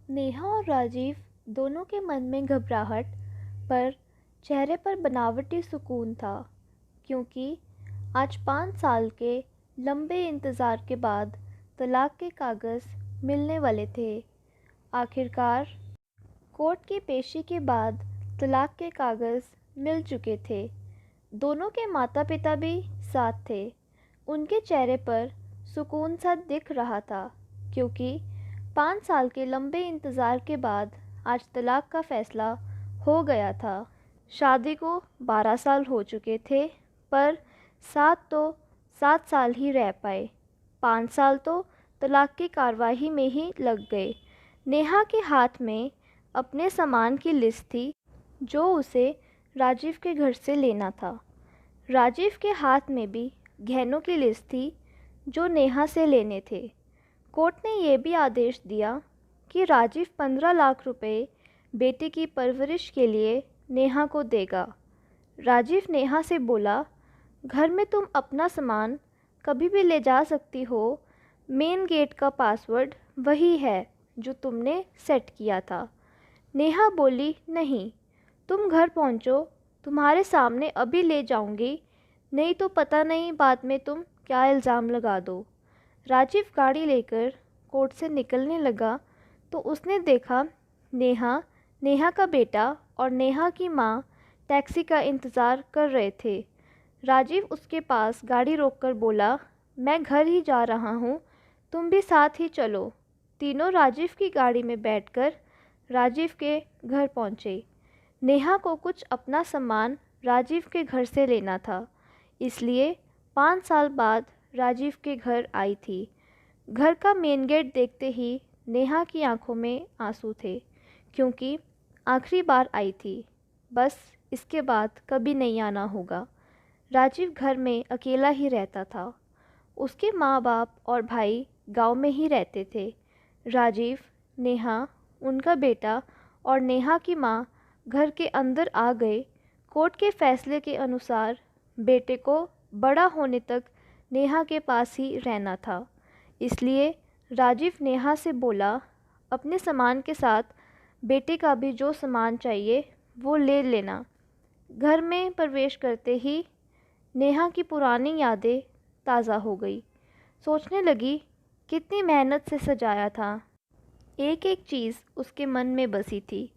नेहा और राजीव दोनों के मन में घबराहट, पर चेहरे पर बनावटी सुकून था, क्योंकि आज 5 साल के लंबे इंतज़ार के बाद तलाक के कागज़ मिलने वाले थे। आखिरकार कोर्ट की पेशी के बाद तलाक के कागज़ मिल चुके थे। दोनों के माता पिता भी साथ थे। उनके चेहरे पर सुकून सा दिख रहा था, क्योंकि 5 साल के लंबे इंतज़ार के बाद आज तलाक का फ़ैसला हो गया था। शादी को 12 साल हो चुके थे, पर 7 ही रह पाए। 5 साल तो तलाक की कार्रवाई में ही लग गए। नेहा के हाथ में अपने सामान की लिस्ट थी, जो उसे राजीव के घर से लेना था। राजीव के हाथ में भी गहनों की लिस्ट थी, जो नेहा से लेने थे। कोर्ट ने यह भी आदेश दिया कि राजीव 15 लाख रुपए बेटे की परवरिश के लिए नेहा को देगा। राजीव नेहा से बोला, घर में तुम अपना सामान कभी भी ले जा सकती हो। मेन गेट का पासवर्ड वही है जो तुमने सेट किया था। नेहा बोली, नहीं, तुम घर पहुंचो, तुम्हारे सामने अभी ले जाऊंगी, नहीं तो पता नहीं बाद में तुम क्या इल्ज़ाम लगा दो। राजीव गाड़ी लेकर कोर्ट से निकलने लगा तो उसने देखा नेहा, नेहा का बेटा और नेहा की माँ टैक्सी का इंतज़ार कर रहे थे। राजीव उसके पास गाड़ी रोककर बोला, मैं घर ही जा रहा हूँ, तुम भी साथ ही चलो। तीनों राजीव की गाड़ी में बैठकर राजीव के घर पहुँचे। नेहा को कुछ अपना सामान राजीव के घर से लेना था, इसलिए 5 साल बाद राजीव के घर आई थी। घर का मेन गेट देखते ही नेहा की आंखों में आंसू थे, क्योंकि आखिरी बार आई थी, बस इसके बाद कभी नहीं आना होगा। राजीव घर में अकेला ही रहता था। उसके माँ बाप और भाई गांव में ही रहते थे। राजीव, नेहा, उनका बेटा और नेहा की माँ घर के अंदर आ गए। कोर्ट के फैसले के अनुसार बेटे को बड़ा होने तक नेहा के पास ही रहना था, इसलिए राजीव नेहा से बोला, अपने सामान के साथ बेटे का भी जो सामान चाहिए वो ले लेना। घर में प्रवेश करते ही नेहा की पुरानी यादें ताज़ा हो गई। सोचने लगी, कितनी मेहनत से सजाया था। एक एक चीज़ उसके मन में बसी थी।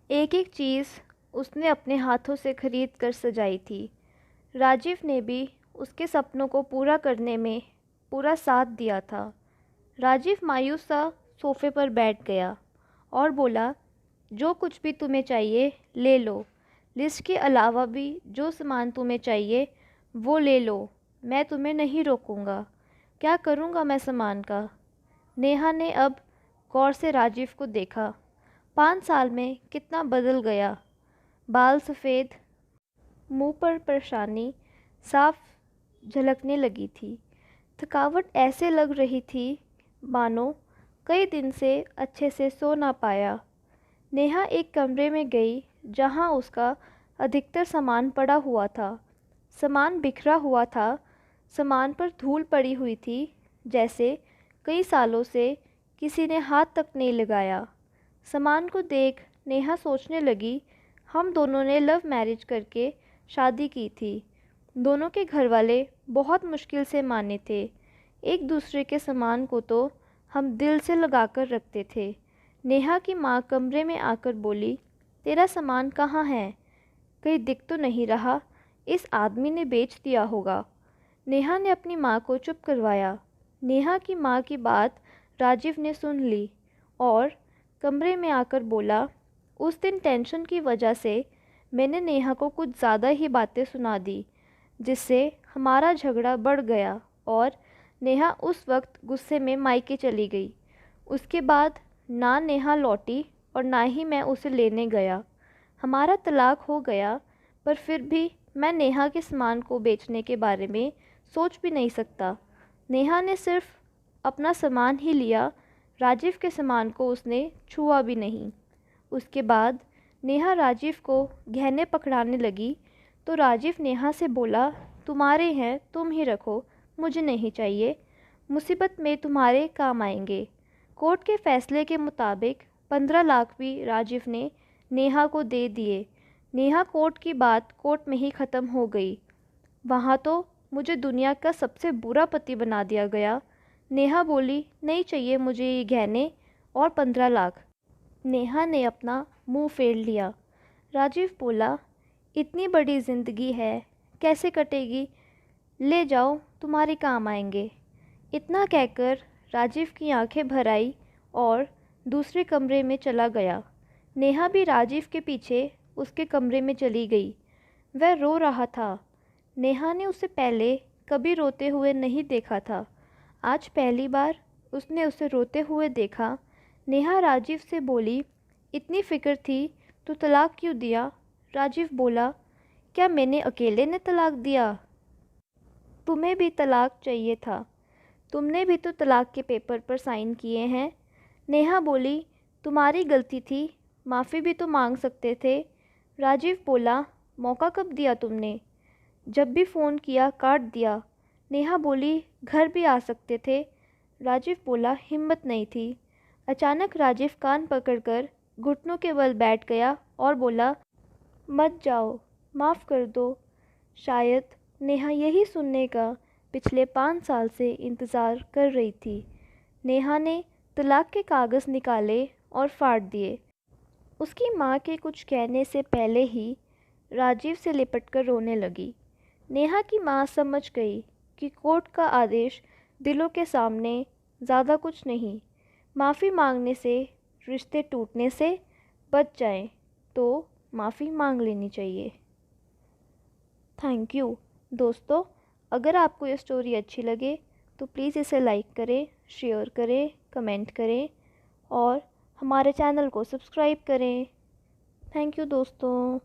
एक एक चीज़ उसने अपने हाथों से खरीद कर सजाई थी। राजीव ने भी उसके सपनों को पूरा करने में पूरा साथ दिया था। राजीव मायूस सा सोफे पर बैठ गया और बोला, जो कुछ भी तुम्हें चाहिए ले लो। लिस्ट के अलावा भी जो सामान तुम्हें चाहिए वो ले लो, मैं तुम्हें नहीं रोकूंगा। क्या करूंगा मैं सामान का? नेहा ने अब गौर से राजीव को देखा। 5 साल में कितना बदल गया। बाल सफ़ेद, मुंह पर परेशानी साफ झलकने लगी थी। थकावट ऐसे लग रही थी मानो कई दिन से अच्छे से सो ना पाया। नेहा एक कमरे में गई जहां उसका अधिकतर सामान पड़ा हुआ था। सामान बिखरा हुआ था, सामान पर धूल पड़ी हुई थी, जैसे कई सालों से किसी ने हाथ तक नहीं लगाया। सामान को देख नेहा सोचने लगी, हम दोनों ने लव मैरिज करके शादी की थी। दोनों के घर वाले बहुत मुश्किल से माने थे। एक दूसरे के सामान को तो हम दिल से लगा कर रखते थे। नेहा की माँ कमरे में आकर बोली, तेरा सामान कहाँ है? कहीं दिख तो नहीं रहा, इस आदमी ने बेच दिया होगा। नेहा ने अपनी माँ को चुप करवाया। नेहा की माँ की बात राजीव ने सुन ली और कमरे में आकर बोला, उस दिन टेंशन की वजह से मैंने नेहा को कुछ ज़्यादा ही बातें सुना दी, जिससे हमारा झगड़ा बढ़ गया और नेहा उस वक्त गुस्से में मायके चली गई। उसके बाद ना नेहा लौटी और ना ही मैं उसे लेने गया। हमारा तलाक हो गया, पर फिर भी मैं नेहा के सामान को बेचने के बारे में सोच भी नहीं सकता। नेहा ने सिर्फ अपना सामान ही लिया, राजीव के सामान को उसने छुआ भी नहीं। उसके बाद नेहा राजीव को गहने पकड़ाने लगी तो राजीव नेहा से बोला, तुम्हारे हैं, तुम ही रखो, मुझे नहीं चाहिए, मुसीबत में तुम्हारे काम आएंगे। कोर्ट के फैसले के मुताबिक 15 लाख भी राजीव ने नेहा को दे दिए। नेहा कोर्ट की बात कोर्ट में ही ख़त्म हो गई। वहाँ तो मुझे दुनिया का सबसे बुरा पति बना दिया गया। नेहा बोली, नहीं चाहिए मुझे ये गहने और 15 लाख। नेहा ने अपना मुंह फेर लिया। राजीव बोला, इतनी बड़ी ज़िंदगी है, कैसे कटेगी? ले जाओ, तुम्हारे काम आएंगे। इतना कहकर राजीव की आंखें भर आई और दूसरे कमरे में चला गया। नेहा भी राजीव के पीछे उसके कमरे में चली गई। वह रो रहा था। नेहा ने उसे पहले कभी रोते हुए नहीं देखा था। आज पहली बार उसने उसे रोते हुए देखा। नेहा राजीव से बोली, इतनी फ़िक्र थी तो तलाक क्यों दिया? राजीव बोला, क्या मैंने अकेले ने तलाक दिया? तुम्हें भी तलाक चाहिए था। तुमने भी तो तलाक के पेपर पर साइन किए हैं। नेहा बोली, तुम्हारी गलती थी, माफ़ी भी तो मांग सकते थे। राजीव बोला, मौका कब दिया तुमने? जब भी फ़ोन किया काट दिया। नेहा बोली, घर भी आ सकते थे। राजीव बोला, हिम्मत नहीं थी। अचानक राजीव कान पकड़कर घुटनों के बल बैठ गया और बोला, मत जाओ, माफ़ कर दो। शायद नेहा यही सुनने का पिछले 5 साल से इंतज़ार कर रही थी। नेहा ने तलाक के कागज़ निकाले और फाड़ दिए। उसकी माँ के कुछ कहने से पहले ही राजीव से लिपटकर रोने लगी। नेहा की माँ समझ गई कि कोर्ट का आदेश दिलों के सामने ज़्यादा कुछ नहीं। माफ़ी मांगने से रिश्ते टूटने से बच जाएं तो माफ़ी मांग लेनी चाहिए। थैंक यू दोस्तों। अगर आपको ये स्टोरी अच्छी लगे तो प्लीज़ इसे लाइक करें, शेयर करें, कमेंट करें और हमारे चैनल को सब्सक्राइब करें। थैंक यू दोस्तों।